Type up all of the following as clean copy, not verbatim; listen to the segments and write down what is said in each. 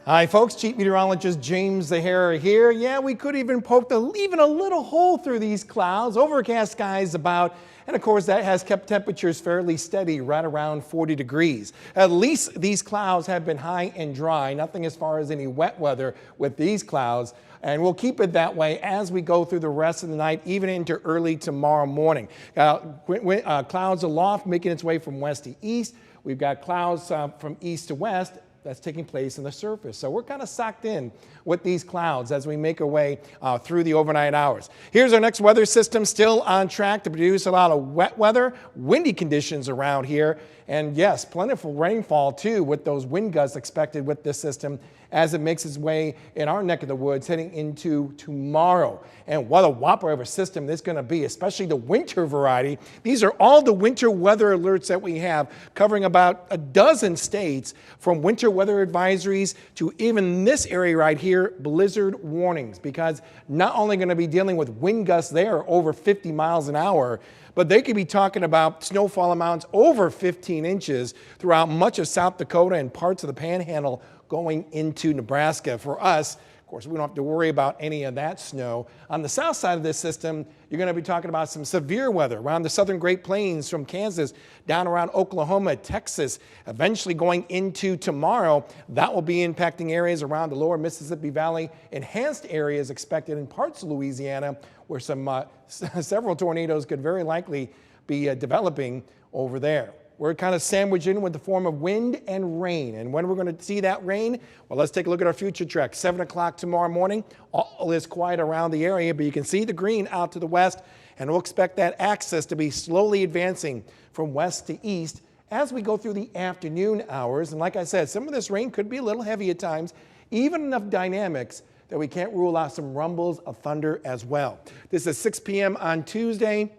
Hi folks, Chief Meteorologist James Zahara here. Yeah, we could even poke even a little hole through these clouds. Overcast skies about, and of course that has kept temperatures fairly steady, right around 40 degrees. At least these clouds have been high and dry, nothing as far as any wet weather with these clouds. And we'll keep it that way as we go through the rest of the night, even into early tomorrow morning. Clouds aloft making its way from west to east. We've got clouds from east to west that's taking place in the surface. So we're kind of socked in with these clouds as we make our way through the overnight hours. Here's our next weather system, still on track to produce a lot of wet weather, windy conditions around here. And yes, plentiful rainfall too, with those wind gusts expected with this system as it makes its way in our neck of the woods heading into tomorrow. And what a whopper of a system this is going to be, especially the winter variety. These are all the winter weather alerts that we have, covering about a dozen states, from winter weather advisories to even this area right here, blizzard warnings, because not only going to be dealing with wind gusts there over 50 miles an hour, but they could be talking about snowfall amounts over 15 inches throughout much of South Dakota and parts of the Panhandle going into Nebraska. For us, of course, we don't have to worry about any of that snow. On the south side of this system, you're going to be talking about some severe weather around the southern Great Plains from Kansas down around Oklahoma, Texas, eventually going into tomorrow. That will be impacting areas around the lower Mississippi Valley. Enhanced areas expected in parts of Louisiana where several tornadoes could very likely be developing over there. We're kind of sandwiched in with the form of wind and rain. And when we're going to see that rain, well, let's take a look at our future track. 7 o'clock tomorrow morning, all is quiet around the area, but you can see the green out to the west, and we'll expect that axis to be slowly advancing from west to east as we go through the afternoon hours. And like I said, some of this rain could be a little heavy at times, even enough dynamics that we can't rule out some rumbles of thunder as well. This is 6 p.m. on Tuesday,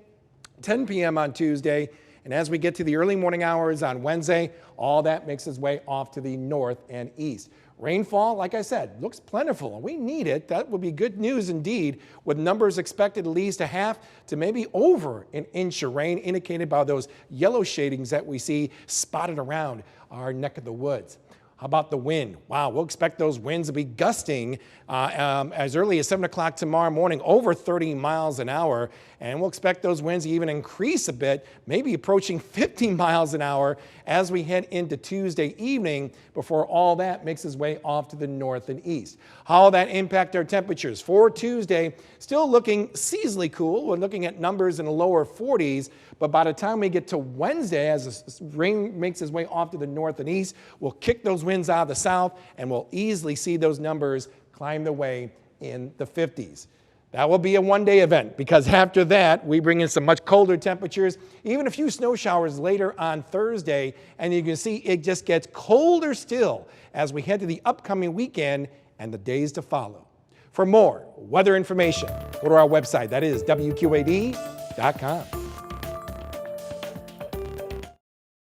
10 p.m. on Tuesday. And as we get to the early morning hours on Wednesday, all that makes its way off to the north and east. Rainfall, like I said, looks plentiful. We need it. That would be good news indeed, with numbers expected at least a half to maybe over an inch of rain, indicated by those yellow shadings that we see spotted around our neck of the woods. How about the wind? Wow, we'll expect those winds to be gusting as early as 7 o'clock tomorrow morning, over 30 miles an hour. And we'll expect those winds to even increase a bit, maybe approaching 50 miles an hour as we head into Tuesday evening, before all that makes its way off to the north and east. How will that impact our temperatures? For Tuesday, still looking seasonally cool. We're looking at numbers in the lower 40s, but by the time we get to Wednesday, as the rain makes its way off to the north and east, we'll kick those winds out of the south, and we'll easily see those numbers climb the way in the 50s. That will be a one-day event, because after that, we bring in some much colder temperatures, even a few snow showers later on Thursday, and you can see it just gets colder still as we head to the upcoming weekend and the days to follow. For more weather information, go to our website. That is WQAD.com.